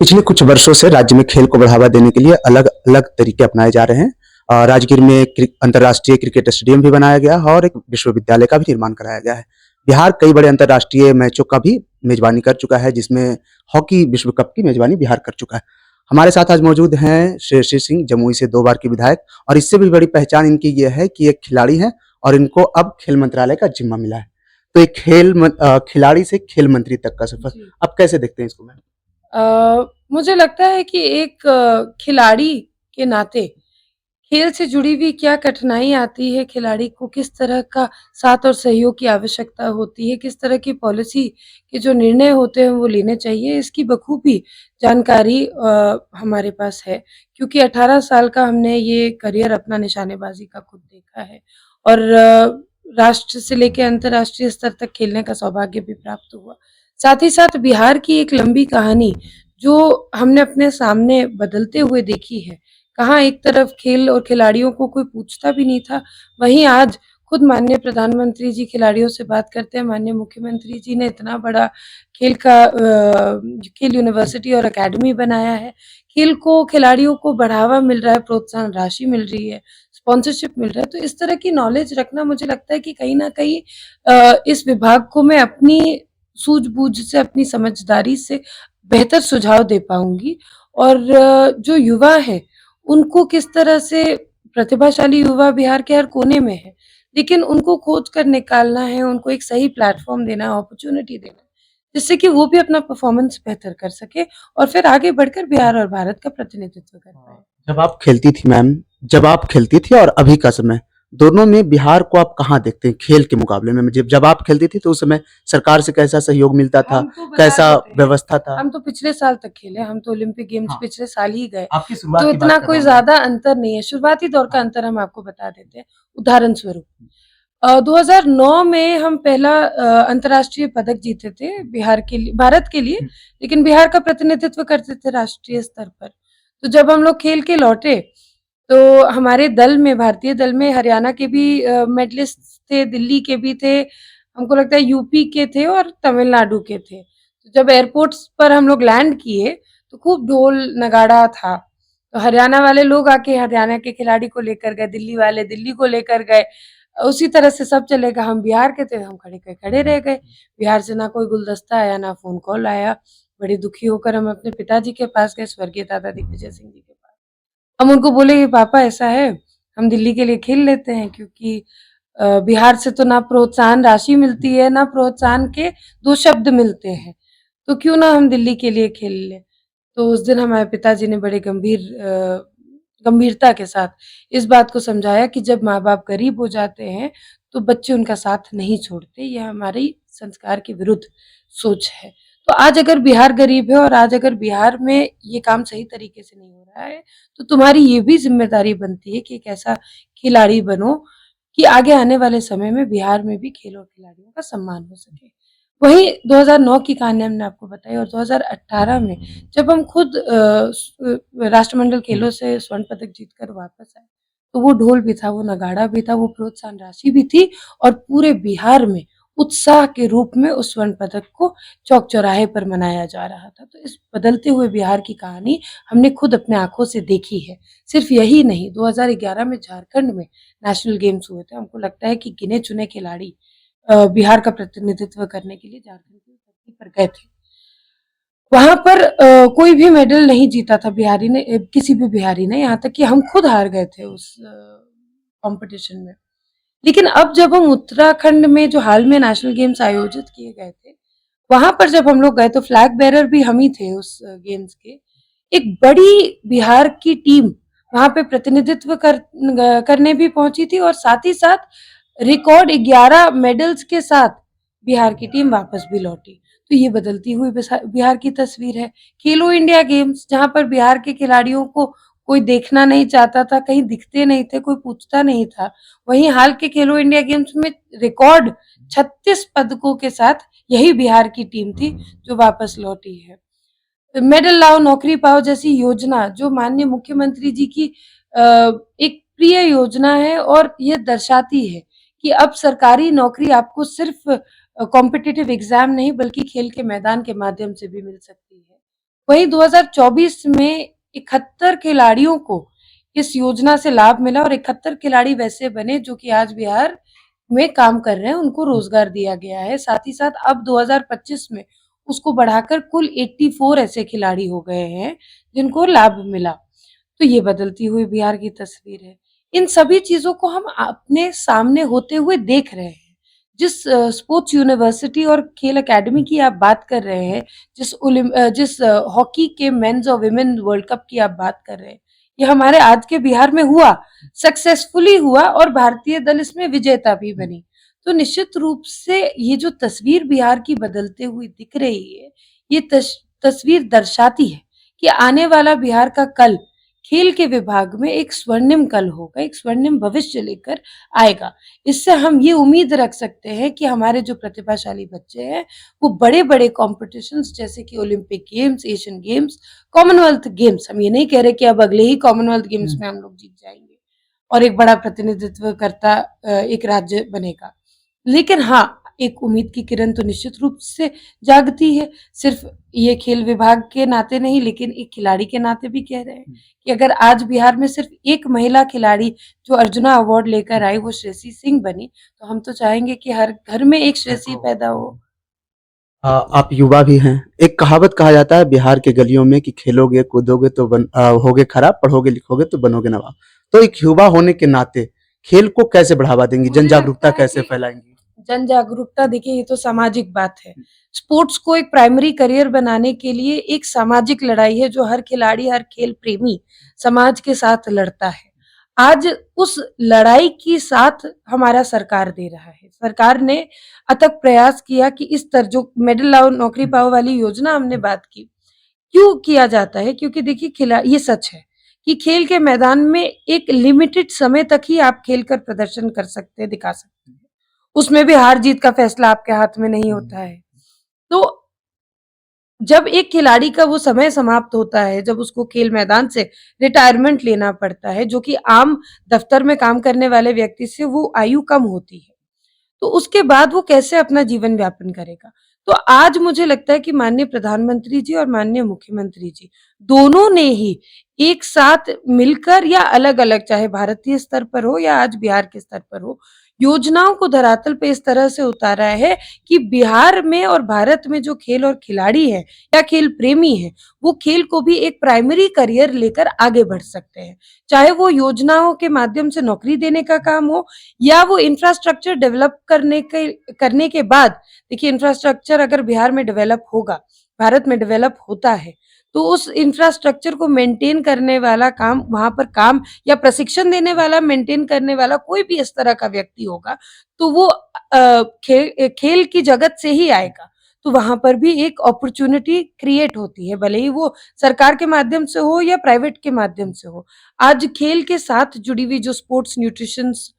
पिछले कुछ वर्षों से राज्य में खेल को बढ़ावा देने के लिए अलग-अलग तरीके अपनाए जा रहे हैं। राजगीर में अंतर्राष्ट्रीय क्रिकेट स्टेडियम भी बनाया गया है और एक विश्वविद्यालय का भी निर्माण कराया गया है। बिहार कई बड़े अंतर्राष्ट्रीय मैचों का भी मेज़बानी कर चुका है, जिसमें हॉकी विश्व कप की मेज़बानी बिहार कर चुका है। हमारे साथ आज मौजूद हैं श्रेयसी सिंह, जमुई से 2 बार के विधायक, और इससे भी बड़ी पहचान इनकी ये है कि एक खिलाड़ी हैं और इनको अब खेल मंत्रालय का ज़िम्मा मिला है। तो एक खिलाड़ी से खेल मंत्री तक का सफ़र, जी। आप कैसे देखते हैं इसको मैम? मुझे लगता है कि एक खिलाड़ी के नाते खेल से जुड़ी हुई क्या कठिनाई आती है, खिलाड़ी को किस तरह का साथ और सहयोग की आवश्यकता होती है, किस तरह की पॉलिसी के जो निर्णय होते हैं वो लेने चाहिए, इसकी बखूबी जानकारी हमारे पास है। क्योंकि 18 साल का हमने ये करियर अपना निशानेबाज़ी का खुद देखा है और राष्ट्र से लेके अंतर्राष्ट्रीय स्तर तक खेलने का सौभाग्य भी प्राप्त हुआ। साथ ही साथ बिहार की एक लंबी कहानी जो हमने अपने सामने बदलते हुए देखी है। कहाँ एक तरफ खेल और खिलाड़ियों को कोई पूछता भी नहीं था, वहीं आज खुद माननीय प्रधानमंत्री जी खिलाड़ियों से बात करते हैं, माननीय मुख्यमंत्री जी ने इतना बड़ा खेल का खेल यूनिवर्सिटी और अकेडमी बनाया है। खेल को खिलाड़ियों को बढ़ावा मिल रहा है, प्रोत्साहन राशि मिल रही है, स्पॉन्सरशिप मिल रहा है, तो इस तरह की नॉलेज रखना मुझे लगता है कि कहीं न कहीं इस विभाग को मैं अपनी सूझबूझ से, अपनी समझदारी से बेहतर सुझाव दे पाऊँगी और जो युवा है, उनको किस तरह से प्रतिभाशाली युवा बिहार के हर कोने में है, लेकिन उनको खोज कर निकालना है, उनको एक सही प्लेटफ़ॉर्म देना है, अपॉर्च्युनिटी देना है, जिससे कि वो भी अपना परफ़ॉर्मेंस बेहतर कर सके और फिर आगे बढ़कर बिहार और भारत का प्रतिनिधित्व कर पाएँ। जब आप खेलती थी मैम, जब आप खेलती थी और अभी का समय, दोनों में बिहार को आप कहाँ देखते हैं खेल के मुकाबले में? जब जब आप खेलती थी तो उस समय सरकार से कैसा सहयोग मिलता था? हम तो बता कैसा देते हैं, व्यवस्था था? हम तो पिछले साल तक खेले, हम तो ओलंपिक गेम्स हाँ, पिछले साल ही गए, आपकी तो शुरुआत की इतना बात कर कोई रहा हूँ मैं। ज़्यादा अंतर नहीं है। शुरुआती दौर का हाँ, अंतर हम आपको बता देते हैं, उदाहरण स्वरूप 2009 में हम पहला अंतर्राष्ट्रीय पदक जीते थे बिहार के लिए भारत के लिए, हुँ, लेकिन बिहार का प्रतिनिधित्व करते थे राष्ट्रीय स्तर पर। तो जब हम लोग खेल के लौटे, तो हमारे दल में भारतीय दल में हरियाणा के भी मेडलिस्ट्स थे, दिल्ली के भी थे, हमको लगता है यूपी के थे और तमिलनाडु के थे। तो जब एयरपोर्ट्स पर हम लोग लैंड किए, तो खूब ढोल नगाड़ा था। तो हरियाणा वाले लोग आके हरियाणा के खिलाड़ी को लेकर गए, दिल्ली वाले दिल्ली को लेकर गए। उसी तरह से सब चले गए, हम बिहार के थे, हम खड़े के खड़े रह गए। बिहार से ना कोई गुलदस्ता आया, ना फ़ोन कॉल आया। बड़े दुखी होकर हम अपने पिताजी के पास गए, स्वर्गीय दादा दिग्विजय सिंह जी के पास। हम उनको बोले कि पापा ऐसा है, हम दिल्ली के लिए खेल लेते हैं क्योंकि बिहार से तो ना प्रोत्साहन राशि मिलती है, ना प्रोत्साहन के 2 शब्द मिलते हैं, तो क्यों ना हम दिल्ली के लिए खेल लें। तो उस दिन हमारे पिताजी ने बड़े गंभीरता के साथ इस बात को समझाया कि जब माँ-बाप गरीब हो जाते हैं, तो बच्चे उनका साथ नहीं छोड़ते, ये हमारी संस्कार के विरुद्ध सोच है। तो आज अगर बिहार गरीब है और आज अगर बिहार में ये काम सही तरीके से नहीं हो रहा है, तो तुम्हारी ये भी ज़िम्मेदारी बनती है कि एक ऐसा खिलाड़ी बनो कि आगे आने वाले समय में बिहार में भी खेल और खिलाड़ियों का सम्मान हो सके। वहीं 2009 की कहानी हमने आपको बताई और 2018 में जब हम खुद राष्ट्रमंडल खेलों से स्वर्ण पदक जीतकर वापस आए, तो वो ढोल भी था, वो नगाड़ा भी था, वो प्रोत्साहन राशि भी थी और पूरे बिहार में उत्साह के रूप में उस स्वर्ण पदक को चौक-चौराहे पर मनाया जा रहा था। तो इस बदलते हुए बिहार की कहानी हमने खुद अपने आँखों से देखी है। सिर्फ यही नहीं, 2011 में झारखंड में नेशनल गेम्स हुए थे। हमको लगता है कि गिने-चुने खिलाड़ी बिहार का प्रतिनिधित्व करने के लिए झारखंड की धरती पर गए थे। वहाँ पर कोई भी मेडल नहीं जीता था बिहारी ने किसी भी बिहारी ने, यहाँ तक कि हम खुद हार गए थे उस कॉम्पिटिशन में। लेकिन अब जब हम उत्तराखंड में जो हाल में नेशनल गेम्स आयोजित किए गए थे, वहाँ पर जब हम लोग गए तो फ्लैग बेयरर भी हम ही थे उस गेम्स के। एक बड़ी बिहार की टीम वहाँ पे प्रतिनिधित्व करने भी पहुँची थी और साथ ही साथ रिकॉर्ड 11 मेडल्स के साथ बिहार की टीम वापस भी लौटी। तो ये बदलती हुई बिहार की तस्वीर है। खेलो इंडिया गेम्स जहाँ पर बिहार के खिलाड़ियों को कोई देखना नहीं चाहता था, कहीं दिखते नहीं थे, कोई पूछता नहीं था। वहीं हाल के खेलो इंडिया गेम्स में रिकॉर्ड 36 पदकों के साथ यही बिहार की टीम थी जो वापस लौटी है। मेडल लाओ नौकरी पाओ जैसी योजना जो माननीय मुख्यमंत्री जी की अ, एक प्रिय योजना है और ये दर्शाती है कि अब सरकारी नौकरी आपको सिर्फ कॉम्पिटिटिव एग्जाम नहीं बल्कि खेल के मैदान के माध्यम से भी मिल सकती है। वहीं 2024 में 71 खिलाड़ियों को इस योजना से लाभ मिला और 71 खिलाड़ी वैसे बने जो कि आज बिहार में काम कर रहे हैं, उनको रोजगार दिया गया है। साथ ही साथ अब 2025 में उसको बढ़ाकर कुल 84 ऐसे खिलाड़ी हो गए हैं जिनको लाभ मिला। तो ये बदलती हुई बिहार की तस्वीर है। इन सभी चीज़ों को हम अपने सामने होते हुए देख रहे हैं। जिस स्पोर्ट्स यूनिवर्सिटी और खेल अकेडमी की आप बात कर रहे हैं, जिस हॉकी के मेन्स और वुमेन वर्ल्ड कप की आप बात कर रहे हैं, ये हमारे आज के बिहार में हुआ, सक्सेसफुली हुआ और भारतीय दल इसमें विजेता भी बनी। तो निश्चित रूप से ये जो तस्वीर बिहार की बदलते हुई दिख रही है, ये तस्वीर दर्शाती है कि आने वाला बिहार का कल खेल के विभाग में एक स्वर्णिम कल होगा, एक स्वर्णिम भविष्य लेकर आएगा। इससे हम ये उम्मीद रख सकते हैं कि हमारे जो प्रतिभाशाली बच्चे हैं, वो बड़े-बड़े कॉम्पिटिशन्स जैसे कि Olympic games, Asian games, Commonwealth games, हम ये नहीं कह रहे कि अब अगले ही कॉमनवेल्थ गेम्स में हम लोग जीत जाएंगे और एक बड़ा प्रतिनिधित्व करता एक राज्य बनेगा। लेकिन हाँ, एक उम्मीद की किरण तो निश्चित रूप से जागती है। सिर्फ ये खेल विभाग के नाते नहीं, लेकिन एक खिलाड़ी के नाते भी कह रहे हैं कि अगर आज बिहार में सिर्फ एक महिला खिलाड़ी जो अर्जुना अवार्ड लेकर आई वो श्रेयसी सिंह बनी, तो हम तो चाहेंगे कि हर घर में एक श्रेयसी पैदा हो। आप युवा भी हैं। एक कहावत कहा जाता है बिहार के गलियों में कि खेलोगे कूदोगे तो होगे खराब, पढ़ोगे लिखोगे तो बनोगे नवाब। तो एक युवा होने के नाते खेल को कैसे बढ़ावा देंगी, मुझे जन लगता जागरूकता है कैसे कि फैलाएंगी? जन जागरूकता, देखिए ये तो सामाजिक बात है। स्पोर्ट्स को एक प्राइमरी करियर बनाने के लिए एक सामाजिक लड़ाई है जो हर खिलाड़ी, हर खेल प्रेमी समाज के साथ लड़ता है। आज उस लड़ाई की साथ हमारा सरकार दे रहा है। सरकार ने अथक प्रयास किया कि इस जो मेडल लाओ नौकरी पाओ वाली योजना हमने बात की। क्यों किया जाता है? क्योंकि देखिए ये सच है कि खेल के मैदान में एक लिमिटेड समय तक ही आप खेल कर प्रदर्शन कर सकते हैं, दिखा सकते हैं। उसमें भी हार-जीत का फैसला आपके हाथ में नहीं होता है। तो जब एक खिलाड़ी का वो समय समाप्त होता है, जब उसको खेल मैदान से रिटायरमेंट लेना पड़ता है, जो कि आम दफ्तर में काम करने वाले व्यक्ति से वो आयु कम होती है। तो उसके बाद वो कैसे अपना जीवन यापन करेगा? तो आज मुझे लगता है कि माननीय प्रधानमंत्री जी और माननीय मुख्यमंत्री जी, दोनों ने ही एक साथ मिलकर या अलग-अलग, चाहे भारतीय स्तर पर हो या आज बिहार के स्तर पर हो, योजनाओं को धरातल पे इस तरह से उतारा है कि बिहार में और भारत में जो खेल और खिलाड़ी हैं या खेल प्रेमी हैं, वो खेल को भी एक प्राइमरी करियर लेकर आगे बढ़ सकते हैं। चाहे वो योजनाओं के माध्यम से नौकरी देने का काम हो या वो इंफ्रास्ट्रक्चर डेवलप करने के बाद, देखिए इंफ्रास्ट्रक्चर अगर बिहार में डेवलप होगा, भारत में डेवलप होता है, तो उस इंफ्रास्ट्रक्चर को मेंटेन करने वाला काम, वहाँ पर काम या प्रशिक्षण देने वाला, मेंटेन करने वाला कोई भी इस तरह का व्यक्ति होगा, तो वो खेल की जगत से ही आएगा। तो वहाँ पर भी एक अपॉर्च्युनिटी क्रिएट होती है, भले ही वो सरकार के माध्यम से हो या प्राइवेट के माध्यम से हो। आज खेल के साथ जुड़ी हुई जो स्पोर्ट्स न्यूट्रिशंस,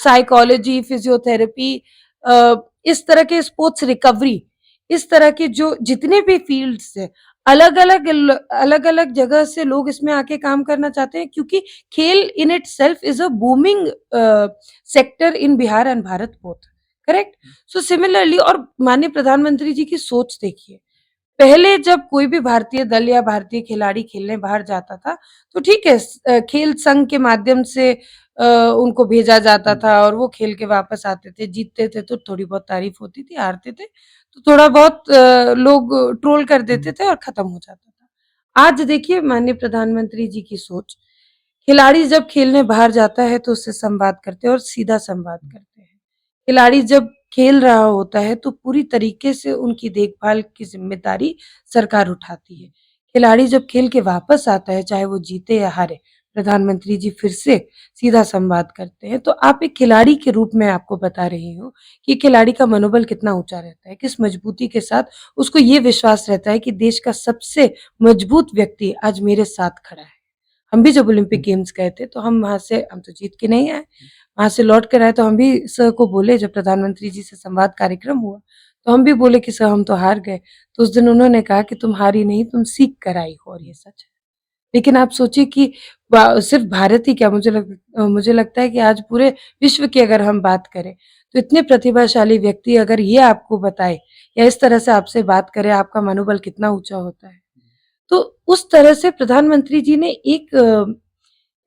साइकोलॉजी, फिजियोथेरेपी, इस तरह के स्पोर्ट्स रिकवरी, इस तरह के जो जितने भी फील्ड्स हैं, अलग-अलग जगह से लोग इसमें आके काम करना चाहते हैं क्योंकि खेल in itself is a booming sector in Bihar and Bharat both, correct? So similarly, और माननीय प्रधानमंत्री जी की सोच देखिए, पहले जब कोई भी भारतीय दल या भारतीय खिलाड़ी खेलने बाहर जाता था, तो ठीक है, खेल संघ के माध्यम से उनको भेजा जाता था और वो खेल के वापस आते थे, जीतते थे तो थोड़ी बहुत तारीफ होती थी, हारते थे तो थोड़ा बहुत लोग ट्रोल कर देते थे और खत्म हो जाता था। आज देखिए माननीय प्रधानमंत्री जी की सोच, खिलाड़ी जब खेलने बाहर जाता है तो उससे संवाद करते हैं और सीधा संवाद करते हैं। खिलाड़ी जब खेल रहा होता है तो पूरी तरीके से उनकी देखभाल की ज़िम्मेदारी सरकार उठाती है। खिलाड़ी जब खेल के वापस आता है, चाहे वो जीते या हारे, प्रधानमंत्री जी फिर से सीधा संवाद करते हैं। तो आप एक खिलाड़ी के रूप में आपको बता रही हूँ कि खिलाड़ी का मनोबल कितना ऊँचा रहता है, किस मजबूती के साथ उसको ये विश्वास रहता है कि देश का सबसे मजबूत व्यक्ति आज मेरे साथ खड़ा है। हम भी जब ओलंपिक गेम्स गए थे तो हम तो जीत के नहीं आए। वहाँ से लौट कर आए तो हम भी सर को बोले, जब प्रधानमंत्री जी से संवाद कार्यक्रम हुआ, तो हम भी बोले कि सर हम तो हार गए। तो उस दिन उन्होंने कहा कि तुम हारी नहीं, तुम सीख कर आई हो और ये सच है। लेकिन आप सोचिए कि सिर्फ भारत ही क्या, मुझे लगता है कि आज पूरे विश्व की अगर हम बात करें, तो इतने प्रतिभाशाली व्यक्ति अगर ये आपको बताए या इस तरह से आपसे बात करें, आपका मनोबल कितना ऊँचा होता है। तो उस तरह से प्रधानमंत्री जी ने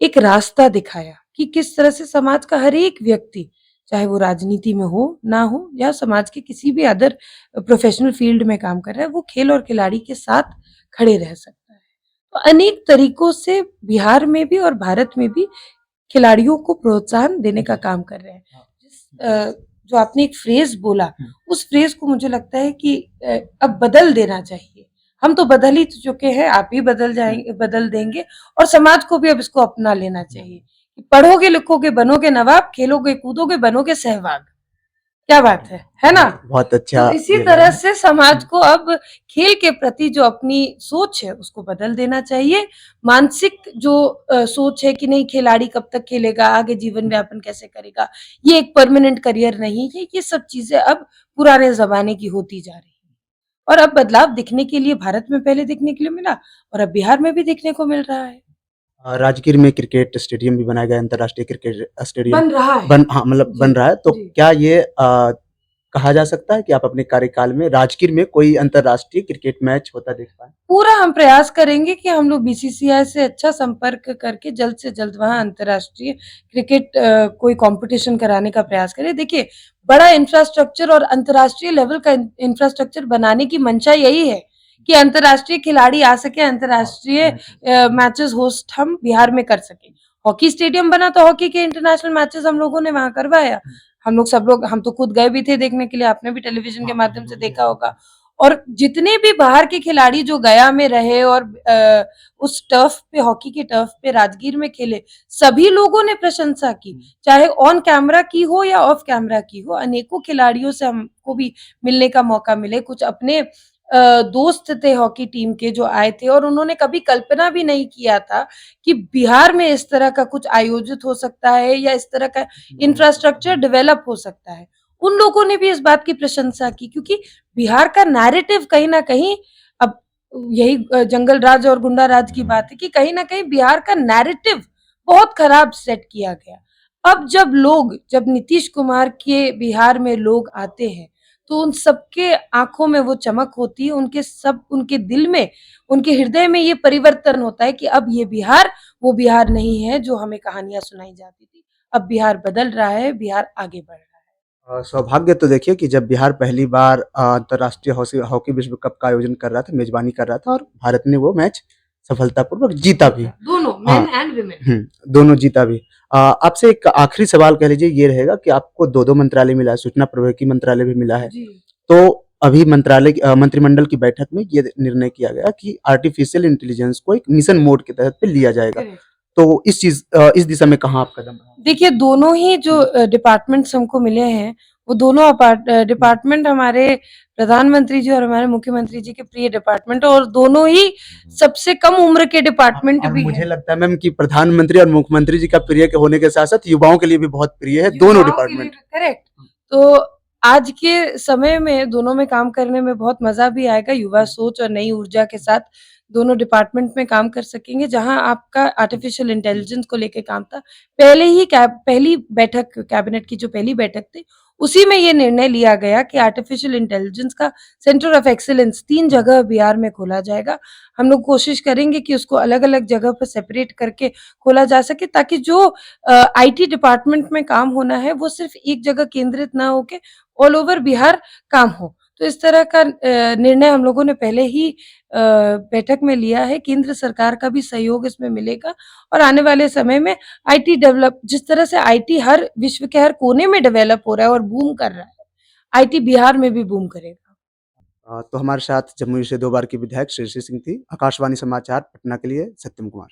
एक रास्ता दिखाया कि किस तरह से समाज का हर एक व्यक्ति, चाहे वो राजनीति में हो, ना हो या समाज के किसी भी अदर प्रोफेशनल फील्ड में काम कर रहा है, वो खेल और खिलाड़ी के साथ खड़े रह सकता है। तो अनेक तरीकों से बिहार में भी और भारत में भी खिलाड़ियों को प्रोत्साहन देने का काम कर रहे हैं। जो आपने एक फ्रेज़ बोला, उस फ्रेज़ को मुझे लगता है कि अब बदल देना चाहिए। हम तो बदल ही चुके हैं, आप ही बदल देंगे और समाज को भी अब इसको अपना लेना चाहिए। पढ़ोगे, लिखोगे, बनोगे नवाब, खेलोगे, कूदोगे, बनोगे सहवाग। क्या बात है ना? बहुत अच्छा तो इसी ये तरह लगा। से समाज को अब खेल के प्रति जो अपनी सोच है उसको बदल देना चाहिए। मानसिक जो सोच है कि नहीं खिलाड़ी कब तक खेलेगा, आगे जीवन यापन कैसे करेगा, ये एक परमानेंट करियर नहीं है, ये सब चीज़ें अब पुराने ज़माने की होती जा रही हैं। और अब बदलाव दिखने के लिए भारत में पहले देखने के लिए मिला और अब बिहार में भी देखने को मिल रहा है। राजगीर में क्रिकेट स्टेडियम भी बनाया गया है, अंतर्राष्ट्रीय क्रिकेट स्टेडियम बन रहा है। बन हाँ, मतलब जी, बन रहा है। तो जी। क्या ये कहा जा सकता है कि आप अपने कार्यकाल में राजगीर में कोई अंतर्राष्ट्रीय क्रिकेट मैच होता देख पाएँ? पूरा हम प्रयास करेंगे कि हम लोग बीसीसीआई से अच्छा संपर्क करके जल्द से जल्द वहाँ अंतर्राष्ट्रीय क्रिकेट कोई कॉम्पिटिशन कराने का प्रयास करें। देखिए, बड़ा इंफ्रास्ट्रक्चर और अंतर्राष्ट्रीय लेवल का इंफ्रास्ट्रक्चर बनाने की मंशा यही है कि अंतर्राष्ट्रीय खिलाड़ी आ सके, अंतर्राष्ट्रीय मैचेस होस्ट हम बिहार में कर सकें। हॉकी स्टेडियम बना तो हॉकी के इंटरनेशनल मैचेस हम लोगों ने वहाँ करवाया। हम तो खुद गए भी थे देखने के लिए, आपने भी टेलीविज़न के माध्यम से देखा होगा। और जितने भी बाहर के खिलाड़ी जो गया में रहे और उस टर्फ पे हॉकी के टर्फ पे राजगीर में खेले, सभी लोगों ने प्रशंसा की, चाहे ऑन कैमरा की हो या ऑफ कैमरा की हो। अनेकों खिलाड़ियों से हमको भी मिलने का मौका मिले। कुछ अपने दोस्त थे हॉकी टीम के जो आए थे और उन्होंने कभी कल्पना भी नहीं किया था कि बिहार में इस तरह का कुछ आयोजित हो सकता है या इस तरह का इंफ्रास्ट्रक्चर डेवलप हो सकता है। उन लोगों ने भी इस बात की प्रशंसा की क्योंकि बिहार का नैरेटिव कहीं न कहीं अब यही जंगल राज और गुंडा राज की बात है कि कहीं न कहीं बिहार का नैरेटिव बहुत खराब सेट किया गया। अब जब नीतीश कुमार के बिहार में लोग आते हैं, तो उन सबके आँखों में वो चमक होती है, उनके दिल में, उनके हृदय में ये परिवर्तन होता है कि अब ये बिहार, वो बिहार नहीं है जो हमें कहानियाँ सुनाई जाती थी। अब बिहार बदल रहा है, बिहार आगे बढ़ रहा है। सौभाग्य तो देखिए कि जब बिहार पहली बार अंतर्राष्ट्रीय हॉकी विश्व कप का आयोजन कर रहा था, मेज़बानी कर रहा था और भारत ने वो मैच सफलतापूर्वक जीता भी। दोनों हाँ, मेन एंड वुमेन। दोनों जीता भी। आपसे एक आखिरी सवाल कह लीजिए ये रहेगा कि आपको 2-2 मंत्रालय मिला है, सूचना प्रौद्योगिकी मंत्रालय भी मिला है। जी। तो अभी मंत्रिमंडल की बैठक में ये निर्णय किया गया कि आर्टिफिशियल इंटेलिजेंस को एक मिशन मोड के तहत पे लिया जाएगा। करेक्ट। तो इस दिशा में कहाँ आप कदम बढ़ाएँगे? देखिए, दोनों ही जो डिपार्टमेंट्स हमको मिले हैं, वो दोनों डिपार्टमेंट हमारे प्रधानमंत्री जी और हमारे मुख्यमंत्री जी के प्रिय डिपार्टमेंट और दोनों ही सबसे कम उम्र के डिपार्टमेंट और भी मुझे हैं। लगता है मैम कि प्रधानमंत्री और मुख्यमंत्री जी का प्रिय के होने के साथ-साथ युवाओं के लिए भी बहुत प्रिय है, दोनों युवाओं के लिए डिपार्टमेंट। भी करेक्ट। तो आज के समय में दोनों में काम करने में बहुत मज़ा भी आएगा, युवा सोच और नई ऊर्जा के साथ दोनों डिपार्टमेंट में काम कर सकेंगे, जहाँ आपका आर्टिफ़िशियल इंटेलिजेंस को लेके काम था। पहली बैठक कैबिनेट की जो पहली बैठक थी, उसी में ये निर्णय लिया गया कि आर्टिफ़िशियल इंटेलिजेंस का सेंटर ऑफ एक्सीलेंस 3 जगह बिहार में खोला जाएगा। हम लोग कोशिश करेंगे कि उसको अलग-अलग जगह पर सेपरेट करके खोला जा सके ताकि जो आईटी डिपार्टमेंट में काम होना है वो सिर्फ एक जगह केंद्रित ना होके ऑल ओवर बिहार काम हो। तो इस तरह का निर्णय हम लोगों ने पहले ही बैठक में लिया है। केंद्र सरकार का भी सहयोग इसमें मिलेगा और आने वाले समय में आईटी डेवलप जिस तरह से आईटी हर विश्व के हर कोने में डेवलप हो रहा है और बूम कर रहा है, आईटी बिहार में भी बूम करेगा। तो हमारे साथ जमुई से 2 बार की विधायक श्रेयसी सिंह थी। आकाशवाणी समाचार पटना के लिए सत्यम कुमार।